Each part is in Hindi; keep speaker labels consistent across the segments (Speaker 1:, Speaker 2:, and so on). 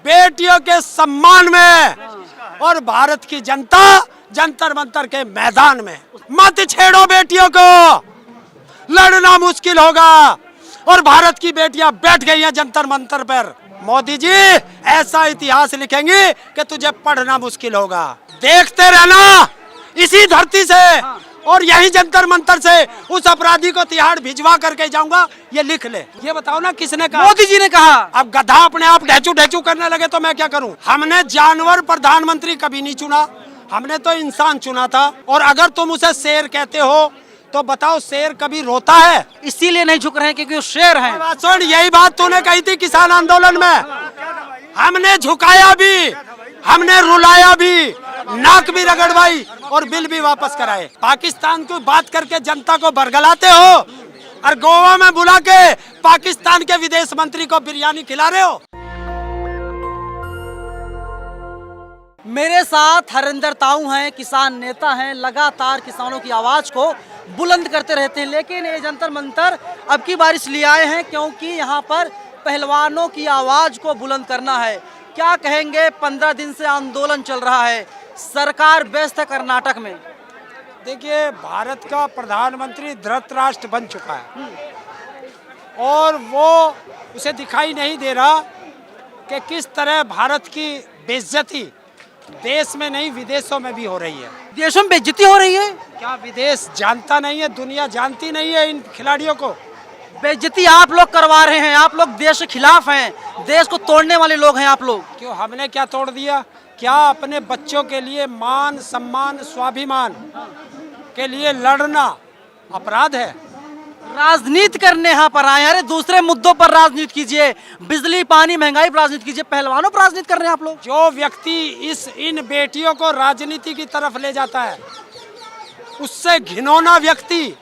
Speaker 1: बेटियों के सम्मान में और भारत की जनता जंतर मंतर के मैदान में। मत छेड़ो बेटियों को, लड़ना मुश्किल होगा। और भारत की बेटियां बैठ गई हैं जंतर मंतर पर। मोदी जी ऐसा इतिहास लिखेंगे कि तुझे पढ़ना मुश्किल होगा। देखते रहना इसी धरती से और यही जंतर मंतर से उस अपराधी को तिहाड़ भिजवा करके जाऊंगा। ये लिख ले। ये बताओ ना किसने कहा?
Speaker 2: मोदी जी ने कहा।
Speaker 1: अब गधा अपने आप ढेचू ढेचू करने लगे तो मैं क्या करूं? हमने जानवर प्रधानमंत्री कभी नहीं चुना, हमने तो इंसान चुना था। और अगर तुम उसे शेर कहते हो तो बताओ शेर कभी रोता है?
Speaker 2: इसीलिए नहीं झुक रहे हैं क्योंकि वो शेर हैं।
Speaker 1: सुन, यही बात तूने कही थी किसान आंदोलन में। हमने झुकाया भी, हमने रुलाया भी, नाक भी रगड़वाई और बिल भी वापस कराए। पाकिस्तान को बात करके जनता को बरगलाते हो और गोवा में बुला के पाकिस्तान के विदेश मंत्री को बिरयानी खिला रहे हो।
Speaker 2: मेरे साथ हरिंदर ताऊ हैं, किसान नेता हैं, लगातार किसानों की आवाज को बुलंद करते रहते हैं। लेकिन ये जंतर मंतर अब की बार इसलिए आए हैं क्योंकि यहाँ पर पहलवानों की आवाज को बुलंद करना है। क्या कहेंगे? 15 दिन से आंदोलन चल रहा है, सरकार व्यस्त है कर्नाटक में।
Speaker 1: देखिए, भारत का प्रधानमंत्री धृतराष्ट्र बन चुका है और वो उसे दिखाई नहीं दे रहा कि किस तरह भारत की बेइज्जती देश में नहीं विदेशों में भी हो रही है।
Speaker 2: देशों में बेइज्जती हो रही है?
Speaker 1: क्या विदेश जानता नहीं है? दुनिया जानती नहीं है इन खिलाड़ियों को?
Speaker 2: बेइज्जती आप लोग करवा रहे हैं। आप लोग देश के खिलाफ हैं, देश को तोड़ने वाले लोग हैं आप लोग।
Speaker 1: क्यों? हमने क्या तोड़ दिया? क्या अपने बच्चों के लिए मान सम्मान स्वाभिमान के लिए लड़ना अपराध है?
Speaker 2: राजनीति करने यहाँ पर आए। अरे दूसरे मुद्दों पर राजनीति कीजिए, बिजली पानी महंगाई पर राजनीति कीजिए, पहलवानों पर राजनीति कर रहे हैं आप लोग।
Speaker 1: जो व्यक्ति इन बेटियों को राजनीति की तरफ ले जाता है उससे घिनौना व्यक्ति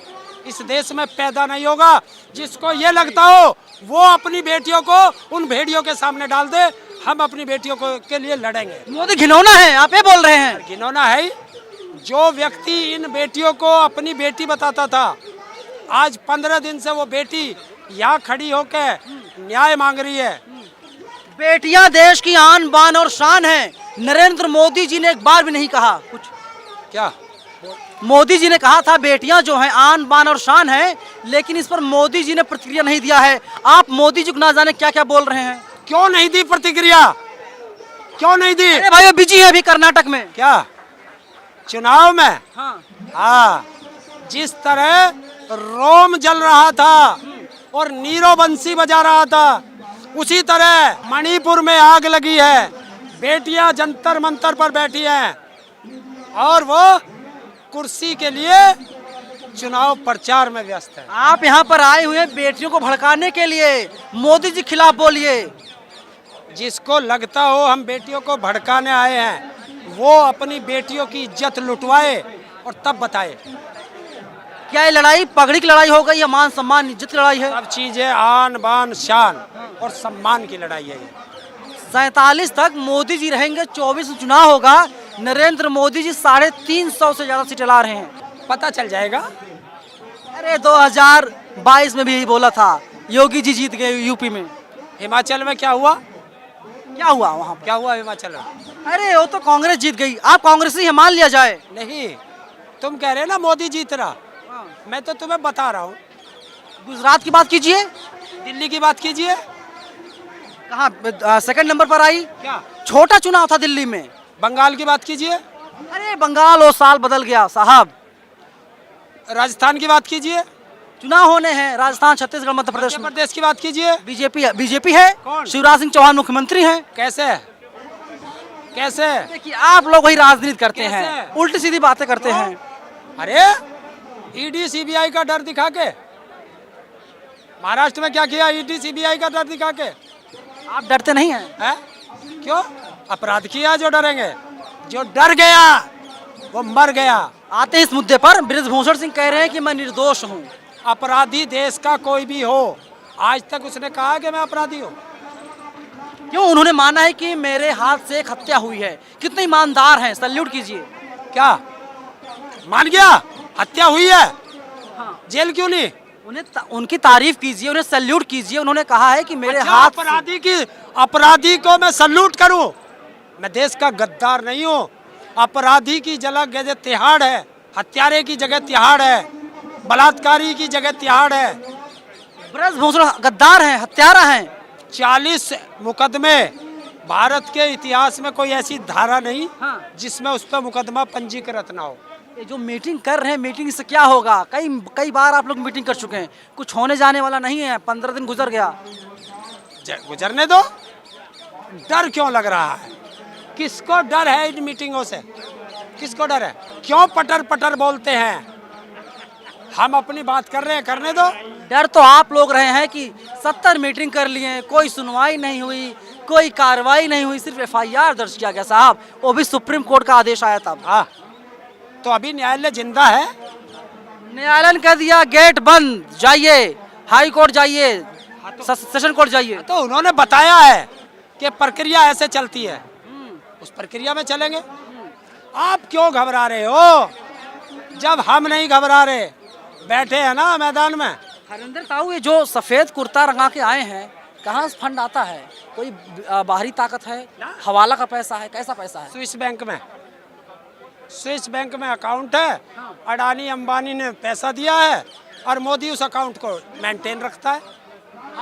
Speaker 1: इस देश में पैदा नहीं होगा। जिसको ये लगता हो वो अपनी बेटियों को उन भेड़ियों के सामने डाल दे। हम अपनी बेटियों को के लिए लड़ेंगे।
Speaker 2: मोदी घिनौना है, आप ये बोल रहे हैं?
Speaker 1: घिनौना है जो व्यक्ति इन बेटियों को अपनी बेटी बताता था, आज 15 दिन से वो बेटी यहाँ खड़ी होकर न्याय मांग रही है।
Speaker 2: बेटियां देश की आन बान और शान है। नरेंद्र मोदी जी ने एक बार भी नहीं कहा कुछ।
Speaker 1: क्या
Speaker 2: मोदी जी ने कहा था बेटियां जो हैं आन बान और शान है, लेकिन इस पर मोदी जी ने प्रतिक्रिया नहीं दिया है। आप मोदी जी को ना जाने क्या क्या बोल रहे हैं।
Speaker 1: क्यों नहीं दी प्रतिक्रिया? क्यों नहीं दी?
Speaker 2: अरे भाई, वो बिजी है अभी कर्नाटक में।
Speaker 1: क्या चुनाव में?
Speaker 2: हाँ,
Speaker 1: जिस तरह रोम जल रहा था और नीरो बंसी बजा रहा था, उसी तरह मणिपुर में आग लगी है। बेटियां जंतर मंतर पर बैठी हैं और वो कुर्सी के लिए चुनाव प्रचार में व्यस्त है।
Speaker 2: आप यहाँ पर आए हुए हैं बेटियों को भड़काने के लिए। मोदी जी खिलाफ बोलिए।
Speaker 1: जिसको लगता हो हम बेटियों को भड़काने आए हैं वो अपनी बेटियों की इज्जत लुटवाए और तब बताए।
Speaker 2: क्या ये लड़ाई पगड़ी की लड़ाई हो गई या मान सम्मान इज्जत की लड़ाई है?
Speaker 1: सब चीजें आन बान शान और सम्मान की लड़ाई है।
Speaker 2: 47 तक मोदी जी रहेंगे, 24 में चुनाव होगा। नरेंद्र मोदी जी 350 से ज्यादा सीटें ला रहे हैं।
Speaker 1: पता चल जाएगा।
Speaker 2: अरे 2022 में भी यही बोला था, योगी जी जीत गए यूपी में।
Speaker 1: हिमाचल में क्या हुआ?
Speaker 2: क्या हुआ वहाँ पर?
Speaker 1: क्या हुआ हिमाचल में?
Speaker 2: अरे वो तो कांग्रेस जीत गई। आप कांग्रेसी है मान लिया जाए।
Speaker 1: नहीं, तुम कह रहे ना मोदी जीत रहा, मैं तो तुम्हें बता रहा हूँ।
Speaker 2: गुजरात की बात कीजिए,
Speaker 1: दिल्ली की बात कीजिए।
Speaker 2: कहाँ सेकंड नंबर पर आई?
Speaker 1: क्या
Speaker 2: छोटा चुनाव था दिल्ली में।
Speaker 1: बंगाल की बात कीजिए।
Speaker 2: अरे बंगाल वो साल बदल गया साहब।
Speaker 1: राजस्थान की बात कीजिए।
Speaker 2: चुनाव होने हैं राजस्थान, छत्तीसगढ़, मध्य प्रदेश में।
Speaker 1: प्रदेश की बात कीजिए।
Speaker 2: बीजेपी है।
Speaker 1: कौन?
Speaker 2: शिवराज सिंह चौहान मुख्यमंत्री हैं।
Speaker 1: कैसे कैसे?
Speaker 2: देखिए आप लोग वही राजनीति करते हैं,
Speaker 1: कैसे?
Speaker 2: उल्टी सीधी बातें करते हैं।
Speaker 1: अरे ईडी सीबीआई का डर दिखा के महाराष्ट्र में क्या किया? ईडी सीबीआई का डर दिखा के
Speaker 2: आप डरते नहीं हैं?
Speaker 1: है? क्यों? अपराध किया जो डरेंगे? जो डर गया वो मर गया।
Speaker 2: आते हैं इस मुद्दे पर। बृजभूषण सिंह कह रहे हैं कि मैं निर्दोष हूँ।
Speaker 1: अपराधी देश का कोई भी हो, आज तक उसने कहा कि मैं अपराधी हूँ?
Speaker 2: क्यों? उन्होंने माना है कि मेरे हाथ से एक हत्या हुई है। कितने ईमानदार हैं, सैल्यूट कीजिए।
Speaker 1: क्या मान गया? हत्या हुई है,
Speaker 2: हाँ।
Speaker 1: जेल क्यों नहीं?
Speaker 2: उनकी तारीफ कीजिए, उन्हें सैल्यूट कीजिए। उन्होंने कहा है कि मेरे
Speaker 1: अच्छा,
Speaker 2: हाथ
Speaker 1: अपराधी को मैं सल्यूट करूं? मैं देश का गद्दार नहीं हूं। अपराधी की जगह तिहाड़ है, हत्यारे की जगह तिहाड़ है, बलात्कारी की जगह तिहाड़ है।
Speaker 2: ब्रजभूषण गद्दार हैं, हत्यारा हैं।
Speaker 1: 40 मुकदमे, भारत के इतिहास में कोई ऐसी धारा नहीं
Speaker 2: हाँ।
Speaker 1: जिसमें उस पर मुकदमा पंजीकृत ना हो।
Speaker 2: ये जो मीटिंग कर रहे हैं, मीटिंग से क्या होगा? कई बार आप लोग मीटिंग कर चुके हैं, कुछ होने जाने वाला नहीं है। 15 दिन गुजर गया,
Speaker 1: गुजरने दो। डर क्यों लग रहा है? किसको डर है इन मीटिंगों से? किसको डर है? क्यों पटर पटर बोलते हैं? हम अपनी बात कर रहे हैं, करने दो।
Speaker 2: डर तो आप लोग रहे हैं कि 70 मीटिंग कर लिए, कोई सुनवाई नहीं हुई, कोई कार्रवाई नहीं हुई, सिर्फ FIR दर्ज किया गया साहब, वो भी सुप्रीम कोर्ट का आदेश आया था।
Speaker 1: हाँ, तो अभी न्यायालय जिंदा है।
Speaker 2: न्यायालय ने कह दिया गेट बंद, जाइए हाई कोर्ट जाइए, सेशन कोर्ट जाइए।
Speaker 1: तो उन्होंने बताया है कि प्रक्रिया ऐसे चलती है, उस प्रक्रिया में चलेंगे। आप क्यों घबरा रहे हो जब हम नहीं घबरा रहे? बैठे हैं ना मैदान में।
Speaker 2: हरिंदर ताऊ, ये जो सफेद कुर्ता रंगा के आए हैं, कहाँ से फंड आता है? कोई बाहरी ताकत है? हवाला का पैसा है? कैसा पैसा है?
Speaker 1: स्विस बैंक में, स्विस बैंक में अकाउंट है। अडानी अंबानी ने पैसा दिया है और मोदी उस अकाउंट को मेंटेन रखता है।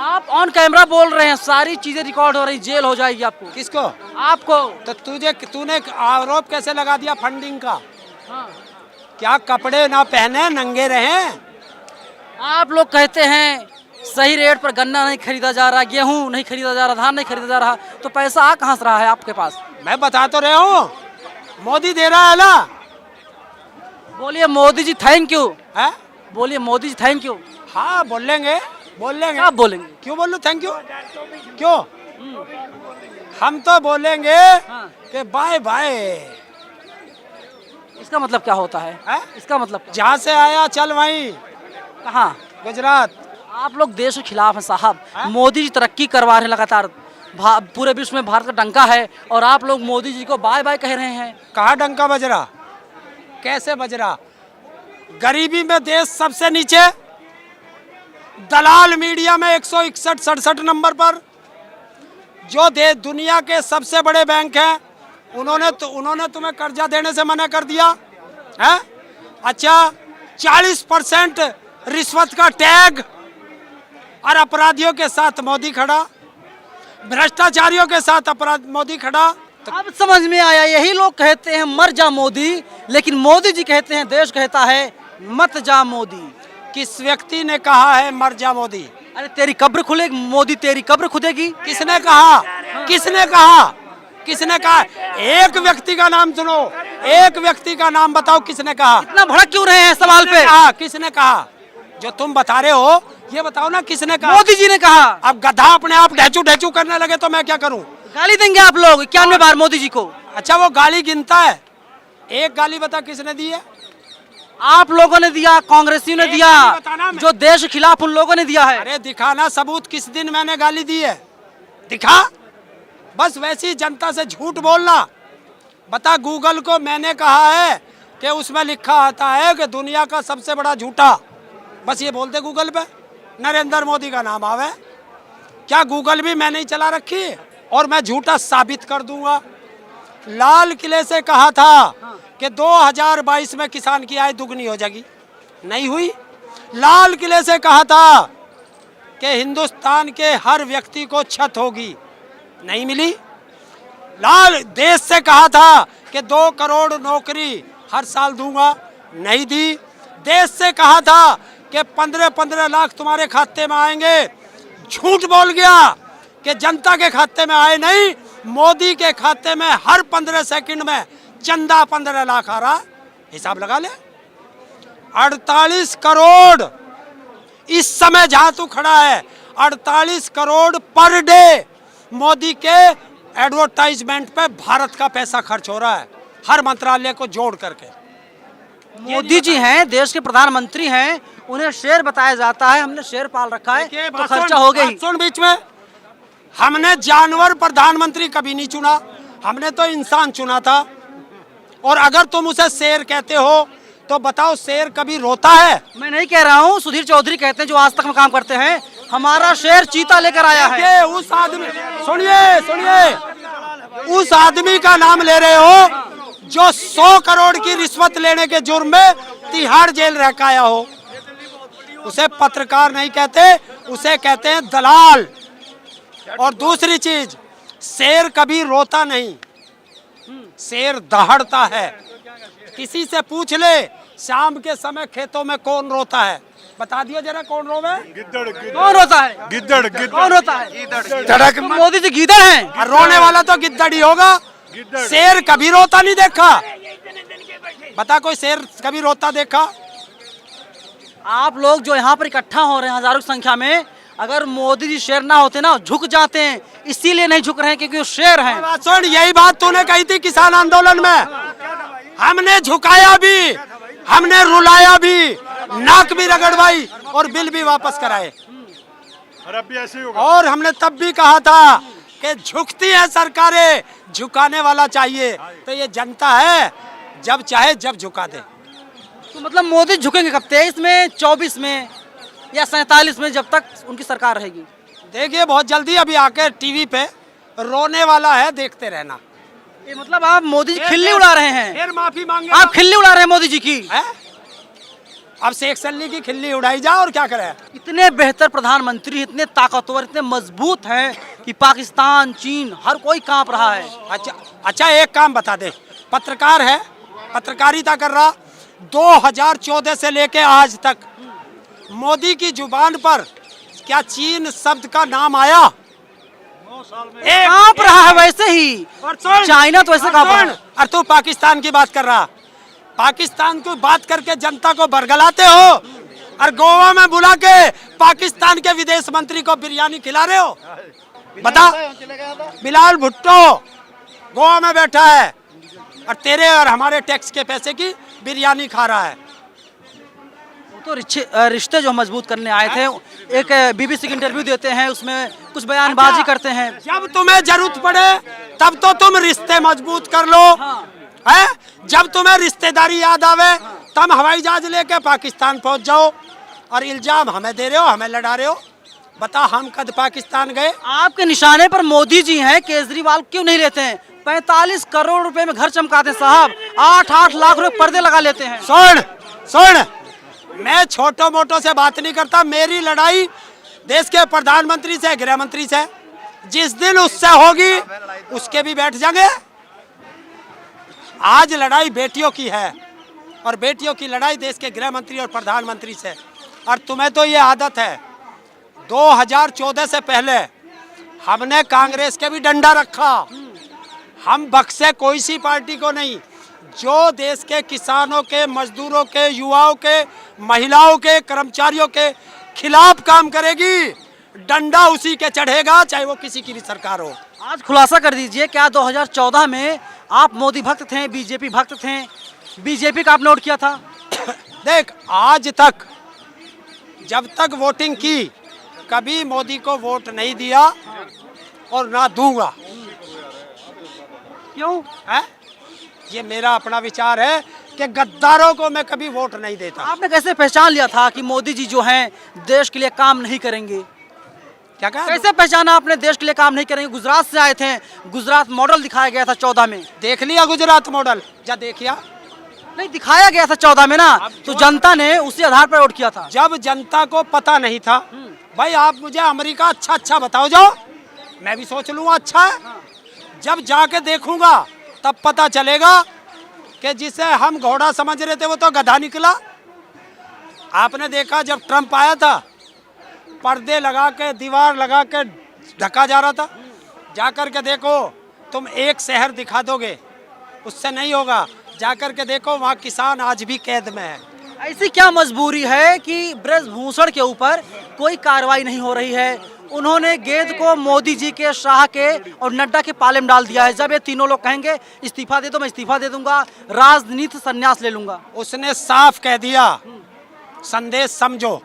Speaker 2: आप ऑन कैमरा बोल रहे हैं, सारी चीजें रिकॉर्ड हो रही, जेल हो जाएगी आपको।
Speaker 1: किसको?
Speaker 2: आपको।
Speaker 1: तो तूने आरोप कैसे लगा दिया फंडिंग का?
Speaker 2: हाँ।
Speaker 1: क्या कपड़े ना पहने, नंगे रहें?
Speaker 2: आप लोग कहते हैं सही रेट पर गन्ना नहीं खरीदा जा रहा, गेहूं नहीं खरीदा जा रहा, धान नहीं खरीदा जा रहा, तो पैसा आ कहाँ से रहा है आपके पास?
Speaker 1: मैं बता तो रहा हूँ, मोदी दे रहा है ना।
Speaker 2: बोलिए मोदी जी थैंक यू।
Speaker 1: है?
Speaker 2: बोलिए मोदी जी थैंक यू।
Speaker 1: हाँ, बोल लेंगे।
Speaker 2: आप बोलेंगे?
Speaker 1: क्यों बोलूं थैंक यू? क्यों? हम तो बोलेंगे कि बाय बाय।
Speaker 2: इसका मतलब क्या होता है? इसका मतलब
Speaker 1: जहाँ से आया चल वहीं।
Speaker 2: कहाँ?
Speaker 1: गुजरात।
Speaker 2: आप लोग देश के खिलाफ हैं साहब। मोदी जी तरक्की करवा रहे हैं लगातार, पूरे विश्व में भारत का डंका है, और आप लोग मोदी जी को बाय बाय कह रहे हैं।
Speaker 1: कहाँ डंका बज रहा? कैसे बज रहा? गरीबी में देश सबसे नीचे, दलाल मीडिया में 161-67 नंबर पर। जो दुनिया के सबसे बड़े बैंक हैं, उन्होंने तुम्हें कर्जा देने से मना कर दिया है। अच्छा, 40% रिश्वत का टैग, और अपराधियों के साथ मोदी खड़ा, भ्रष्टाचारियों के साथ मोदी खड़ा। तो
Speaker 2: अब समझ में आया, यही लोग कहते हैं मर जा मोदी, लेकिन मोदी जी कहते हैं, देश कहता है मत जा मोदी।
Speaker 1: किस व्यक्ति ने कहा है मर जा मोदी?
Speaker 2: अरे तेरी कब्र खुलेगी मोदी, तेरी कब्र खुदेगी।
Speaker 1: किसने कहा? किसने कहा? किसने कहा? एक व्यक्ति का नाम सुनो, एक व्यक्ति का नाम बताओ, किसने कहा?
Speaker 2: इतना भड़क क्यों रहे हैं सवाल पे?
Speaker 1: किसने कहा? जो तुम बता रहे हो ये बताओ ना, किसने कहा?
Speaker 2: मोदी जी ने कहा।
Speaker 1: अब गधा अपने आप ढेचू ढेचू करने लगे तो मैं क्या करूं?
Speaker 2: गाली देंगे आप लोग 91 बार मोदी जी को।
Speaker 1: अच्छा, वो गाली गिनता है। एक गाली बता किसने दी है?
Speaker 2: आप लोगों ने दिया, कांग्रेसियों ने दिया, जो देश के खिलाफ उन लोगों ने दिया है।
Speaker 1: अरे दिखाना सबूत, किस दिन मैंने गाली दी है? दिखा। बस वैसी जनता से झूठ बोलना। बता, गूगल को मैंने कहा है कि उसमें लिखा आता है कि दुनिया का सबसे बड़ा झूठा, बस ये बोलते गूगल पे नरेंद्र मोदी का नाम आवे। क्या गूगल भी मैंने ही चला रखी? और मैं झूठा साबित कर दूंगा। लाल किले से कहा था कि 2022 में किसान की आय दुगनी हो जाएगी, नहीं हुई। लाल किले से कहा था कि हिंदुस्तान के हर व्यक्ति को छत होगी, नहीं मिली। लाल देश से कहा था कि 2 करोड़ नौकरी हर साल दूंगा, नहीं दी। देश से कहा था कि 15-15 लाख तुम्हारे खाते में आएंगे, झूठ बोल गया कि जनता के खाते में आए नहीं, मोदी के खाते में हर 15 सेकंड में चंदा 15 लाख आ रहा। हिसाब लगा ले। 48 करोड़ इस समय जहां तू खड़ा है, 48 करोड़ पर डे मोदी के एडवर्टाइजमेंट पे भारत का पैसा खर्च हो रहा है, हर मंत्रालय को जोड़ करके।
Speaker 2: मोदी जी हैं, देश के प्रधानमंत्री हैं, उन्हें शेर बताया जाता है, हमने शेर पाल रखा है तो खर्चा हो गई।
Speaker 1: सुन, बीच में हमने जानवर प्रधानमंत्री कभी नहीं चुना, हमने तो इंसान चुना था। और अगर तुम उसे शेर कहते हो तो बताओ शेर कभी रोता है?
Speaker 2: मैं नहीं कह रहा हूँ, सुधीर चौधरी कहते हैं जो आज तक में काम करते हैं, हमारा शेर चीता लेकर आया है।
Speaker 1: ये उस आदमी, सुनिए, उस आदमी का नाम ले रहे हो जो 100 करोड़ की रिश्वत लेने के जुर्म में तिहाड़ जेल रह के आया हो। उसे पत्रकार नहीं कहते, उसे कहते हैं दलाल। और दूसरी चीज, शेर कभी रोता नहीं, शेर दहाड़ता है। किसी से पूछ ले शाम के समय खेतों में कौन रोता है, बता दियो जरा कौन रोवे?
Speaker 2: कौन रोता है?
Speaker 3: गिद्दड़
Speaker 2: कौन रोता है?
Speaker 3: धड़क
Speaker 2: मोदी जी गीदड़ हैं।
Speaker 1: और रोने वाला तो गिद्दड़ ही होगा। शेर कभी रोता नहीं देखा, बता कोई शेर कभी रोता देखा?
Speaker 2: आप लोग जो यहाँ पर इकट्ठा हो रहे हैं हजारों की संख्या में, अगर मोदी जी शेर ना होते ना झुक जाते हैं, इसीलिए नहीं झुक रहे हैं क्योंकि वो शेर हैं।
Speaker 1: बात सुन, यही बात तूने कही थी किसान आंदोलन में। हमने झुकाया भी, हमने रुलाया भी, नाक भी रगड़वाई और बिल भी वापस कराए।
Speaker 3: और अब भी ऐसे ही होगा।
Speaker 1: और हमने तब भी कहा था कि झुकती है सरकारें, झुकाने वाला चाहिए। तो ये जनता है, जब चाहे जब झुका दे।
Speaker 2: तो मतलब मोदी झुकेंगे कब? 23 में, 24 में या 47 में, जब तक उनकी सरकार रहेगी?
Speaker 1: देखिए बहुत जल्दी अभी आके टीवी पे रोने वाला है, देखते रहना।
Speaker 2: ये मतलब आप मोदी जी खिल्ली उड़ा रहे हैं?
Speaker 1: फिर माफी मांगे
Speaker 2: आप खिल्ली उड़ा रहे हैं मोदी जी की?
Speaker 1: है? अब शेख सल्ली की खिल्ली उड़ाई जा और क्या करे।
Speaker 2: इतने बेहतर प्रधानमंत्री, इतने ताकतवर, इतने मजबूत हैं कि पाकिस्तान, चीन, हर कोई कांप रहा है।
Speaker 1: अच्छा एक काम बता दे, पत्रकार है, पत्रकारिता कर रहा, 2014 से लेके आज तक मोदी की जुबान पर क्या चीन शब्द का नाम आया?
Speaker 2: कांप रहा है वैसे ही, चाइना तो ऐसे कांप रहा है।
Speaker 1: और तू पाकिस्तान की बात कर रहा, पाकिस्तान को बात करके जनता को बरगलाते हो और गोवा में बुला के पाकिस्तान के विदेश मंत्री को बिरयानी खिला रहे हो। बता, बिलाल भुट्टो गोवा में बैठा है और तेरे और हमारे टैक्स के पैसे की बिरयानी खा रहा है।
Speaker 2: तो रिश्ते जो मजबूत करने आए थे, एक बीबीसी की इंटरव्यू देते हैं, उसमें कुछ बयानबाजी करते हैं।
Speaker 1: जब तुम्हें जरूरत पड़े तब तो तुम रिश्ते मजबूत कर लो, है? जब तुम्हें रिश्तेदारी याद आवे तब हवाई जहाज लेके पाकिस्तान पहुंच जाओ और इल्जाम हमें दे रहे हो, हमें लड़ा रहे हो। बता हम कद पाकिस्तान गए?
Speaker 2: आपके निशाने पर मोदी जी हैं, केजरीवाल क्यों नहीं लेते हैं? 45 करोड़ रुपए में घर चमकाते हैं साहब, 8-8 लाख रुपए पर्दे लगा लेते हैं।
Speaker 1: सुन, मैं छोटो मोटो से बात नहीं करता, मेरी लड़ाई देश के प्रधानमंत्री से, गृह मंत्री से। जिस दिन उससे होगी उसके भी बैठ जाएंगे। आज लड़ाई बेटियों की है और बेटियों की लड़ाई देश के गृह मंत्री और प्रधानमंत्री से। और तुम्हें तो ये आदत है, 2014 से पहले हमने कांग्रेस के भी डंडा रखा। हम बख्शे कोई सी पार्टी को नहीं। जो देश के किसानों के, मजदूरों के, युवाओं के, महिलाओं के, कर्मचारियों के खिलाफ काम करेगी, डंडा उसी के चढ़ेगा, चाहे वो किसी की भी सरकार हो।
Speaker 2: आज खुलासा कर दीजिए, क्या 2014 में आप मोदी भक्त थे, बीजेपी भक्त थे? बीजेपी का आपने वोट किया था?
Speaker 1: देख, आज तक जब तक वोटिंग की कभी मोदी को वोट नहीं दिया और ना दूंगा।
Speaker 2: क्यों
Speaker 1: है? ये मेरा अपना विचार है कि गद्दारों को मैं कभी वोट नहीं देता।
Speaker 2: आपने कैसे पहचान लिया था कि मोदी जी जो हैं देश के लिए काम नहीं करेंगे?
Speaker 1: क्या कहा?
Speaker 2: कैसे पहचाना आपने देश के लिए काम नहीं करेंगे? गुजरात से आए थे, गुजरात मॉडल दिखाया गया था 14 में।
Speaker 1: देख लिया गुजरात मॉडल? जा देखिया?
Speaker 2: नहीं, दिखाया गया था 14 में ना, तो जनता ने उसी आधार पर वोट किया था।
Speaker 1: जब जनता को पता नहीं था, भाई आप मुझे अमेरिका अच्छा बताओ, जाओ मैं भी सोच लूँगा अच्छा है। जब जाके देखूंगा तब पता चलेगा कि जिसे हम घोड़ा समझ रहे थे वो तो गधा निकला। आपने देखा जब ट्रम्प आया था, पर्दे लगा के, दीवार लगा के ढका जा रहा था। जाकर के देखो, तुम एक शहर दिखा दोगे, उससे नहीं होगा। जाकर के देखो, वहाँ किसान आज भी कैद में है।
Speaker 2: ऐसी क्या मजबूरी है कि ब्रजभूषण के ऊपर कोई कार्रवाई नहीं हो रही है? उन्होंने गेंद को मोदी जी के, शाह के और नड्डा के पाले में डाल दिया है। जब ये तीनों लोग कहेंगे इस्तीफा दे दो, मैं इस्तीफा दे दूंगा, राजनीति संन्यास ले लूंगा।
Speaker 1: उसने साफ कह दिया, संदेश समझो,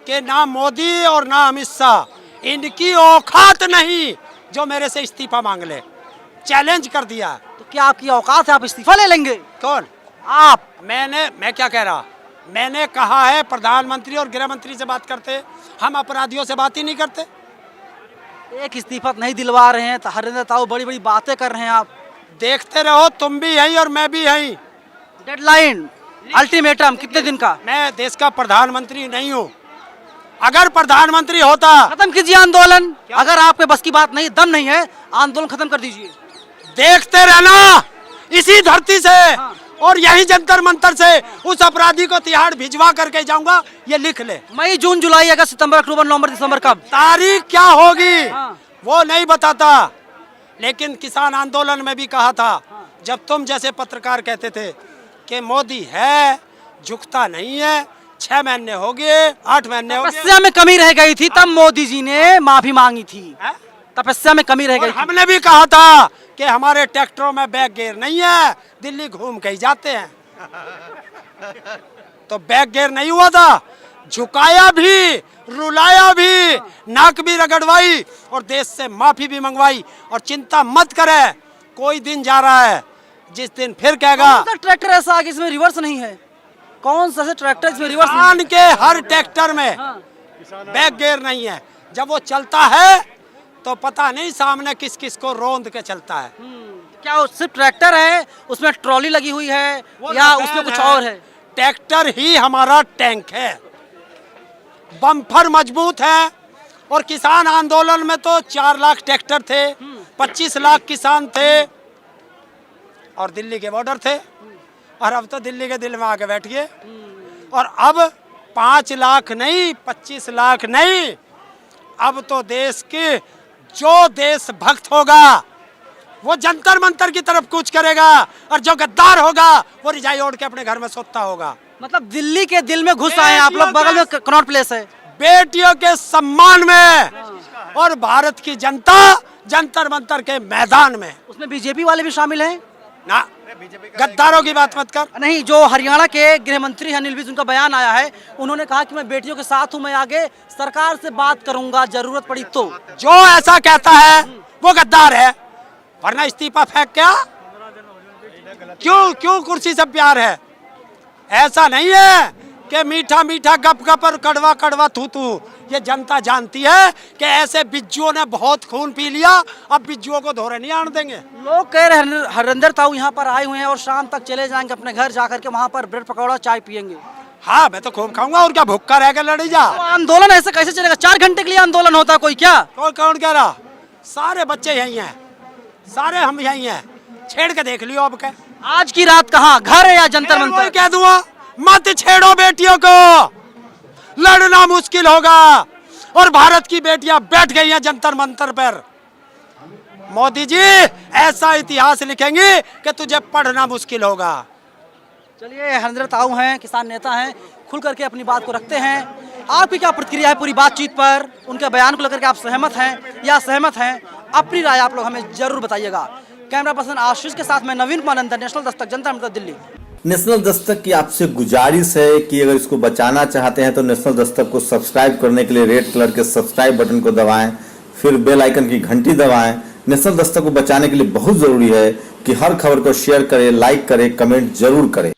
Speaker 1: कि ना मोदी और ना अमित शाह, इनकी औकात नहीं जो मेरे से इस्तीफा मांग ले। चैलेंज कर दिया।
Speaker 2: तो क्या आपकी औकात है, आप इस्तीफा ले लेंगे?
Speaker 1: कौन?
Speaker 2: आप
Speaker 1: मैं क्या कह रहा, मैंने कहा है प्रधानमंत्री और गृह मंत्री से बात करते, हम अपराधियों से बात ही नहीं करते।
Speaker 2: एक इस्तीफा नहीं दिलवा रहे हैं, तो हरिंदर ताऊ बड़ी बड़ी बातें कर रहे हैं। आप
Speaker 1: देखते रहो, तुम भी यहीं और मैं भी यहीं।
Speaker 2: डेडलाइन, अल्टीमेटम कितने दिन का?
Speaker 1: मैं देश का प्रधानमंत्री नहीं हूँ। अगर प्रधानमंत्री होता,
Speaker 2: खत्म कीजिए आंदोलन। अगर आपके बस की बात नहीं, दम नहीं है, आंदोलन खत्म कर दीजिए।
Speaker 1: देखते रहना इसी धरती से और यही जंतर मंतर से उस अपराधी को तिहाड़ भिजवा करके जाऊंगा, ये लिख ले।
Speaker 2: मई, जून, जुलाई, अगस्त, सितंबर, अक्टूबर, नवंबर, दिसंबर, कब?
Speaker 1: तारीख क्या होगी
Speaker 2: हाँ।
Speaker 1: वो नहीं बताता, लेकिन किसान आंदोलन में भी कहा था, जब तुम जैसे पत्रकार कहते थे कि मोदी है, झुकता नहीं है, 6 महीने हो गए, 8 महीने हो गए,
Speaker 2: तपस्या में कमी रह गई थी, तब मोदी जी ने माफी मांगी थी।
Speaker 1: हैं?
Speaker 2: तपस्या में कमी रह
Speaker 1: और
Speaker 2: गई थी।
Speaker 1: हमने भी कहा था कि हमारे ट्रैक्टरों में बैक गियर नहीं है, दिल्ली घूम के ही जाते हैं। तो बैक गियर नहीं हुआ था, झुकाया भी, रुलाया भी, नाक भी रगड़वाई और देश से माफी भी मंगवाई। और चिंता मत करे, कोई दिन जा रहा है जिस दिन फिर कहेगा,
Speaker 2: कौन सा ट्रैक्टर ऐसा आगे इसमें रिवर्स नहीं है? कौन सा ट्रैक्टर इसमें रिवर्स नहीं
Speaker 1: किसान के हर ट्रैक्टर में
Speaker 2: हाँ।
Speaker 1: बैक गियर नहीं है। जब वो चलता है तो पता नहीं सामने किस किस को रोंद के चलता है।
Speaker 2: क्या वो सिर्फ ट्रैक्टर है, उसमें ट्रॉली लगी हुई है,
Speaker 1: वो
Speaker 2: या
Speaker 1: लफैन
Speaker 2: उसमें कुछ और है?
Speaker 1: ट्रैक्टर ही हमारा टैंक है, बम्फर मजबूत है। और किसान आंदोलन में तो 4 लाख ट्रैक्टर थे, 25 लाख किसान थे और दिल्ली के बॉर्डर थे। और अब तो दिल्ली के दिल में आके बैठ गए। और अब 5 लाख नहीं, 25 लाख नहीं, अब तो देश के जो देशभक्त होगा वो जंतर मंतर की तरफ कूच करेगा, और जो गद्दार होगा वो रिजाई ओढ़ के अपने घर में सोता होगा।
Speaker 2: मतलब दिल्ली के दिल में घुस आए हैं आप लोग। बगल में कनॉट प्लेस है।
Speaker 1: बेटियों के सम्मान में और भारत की जनता जंतर मंतर के मैदान में।
Speaker 2: उसमें बीजेपी वाले भी शामिल हैं
Speaker 1: ना, गद्दारों की बात मत कर।
Speaker 2: नहीं? जो हरियाणा के गृह मंत्री हैं अनिल विज, उनका बयान आया है, उन्होंने कहा कि मैं बेटियों के साथ हूं, मैं आगे सरकार से बात करूंगा जरूरत पड़ी तो।
Speaker 1: जो ऐसा कहता है वो गद्दार है, वरना इस्तीफा फेंक क्या? क्यों कुर्सी से प्यार है? ऐसा नहीं है कि मीठा मीठा गप गप और कड़वा कड़वा थू थू। ये जनता जानती है कि ऐसे बिज्जुओं ने बहुत खून पी लिया, अब बिज्जुओं को धोरे नहीं आने देंगे।
Speaker 2: लोग कह रहे हैं हरिंदर ताऊ यहाँ पर आए हुए हैं और शाम तक चले जाएंगे अपने घर, जाकर के वहाँ पर ब्रेड पकौड़ा चाय पियेंगे।
Speaker 1: हाँ, मैं तो खूब खाऊंगा, और क्या भूखा रह के लड़ी जा।
Speaker 2: तो आंदोलन ऐसे कैसे चलेगा? 4 घंटे के लिए आंदोलन होता है कोई क्या?
Speaker 1: कौन कह रहा? सारे बच्चे यही हैं, सारे हम यही हैं, छेड़ के देख लियो अब क्या।
Speaker 2: आज की रात कहाँ, घर है या जंतर
Speaker 1: मैं वही
Speaker 2: मंतर?
Speaker 1: कह दूंगा, मत छेड़ो बेटियों को, लड़ना मुश्किल होगा। और भारत की बेटियां बैठ गई हैं जंतर मंतर पर। मोदी जी ऐसा इतिहास लिखेंगे कि तुझे पढ़ना मुश्किल होगा।
Speaker 2: चलिए, हरिंदर ताऊ हैं, किसान नेता हैं, खुल करके अपनी बात को रखते हैं। आपकी क्या प्रतिक्रिया है पूरी बातचीत पर? उनके बयान को लेकर के आप सहमत हैं या असहमत हैं? अपनी राय आप लोग हमें जरूर बताइएगा। कैमरा पर्सन आशीष के साथ मैं नवीन कुमार नंदन, नेशनल दस्तक, जनता मंतर, दिल्ली।
Speaker 4: नेशनल दस्तक की आपसे गुजारिश है कि अगर इसको बचाना चाहते हैं तो नेशनल दस्तक को सब्सक्राइब करने के लिए रेड कलर के सब्सक्राइब बटन को दबाएं, फिर बेल आइकन की घंटी दबाएं। नेशनल दस्तक को बचाने के लिए बहुत जरूरी है कि हर खबर को शेयर करें, लाइक करें, कमेंट जरूर करें।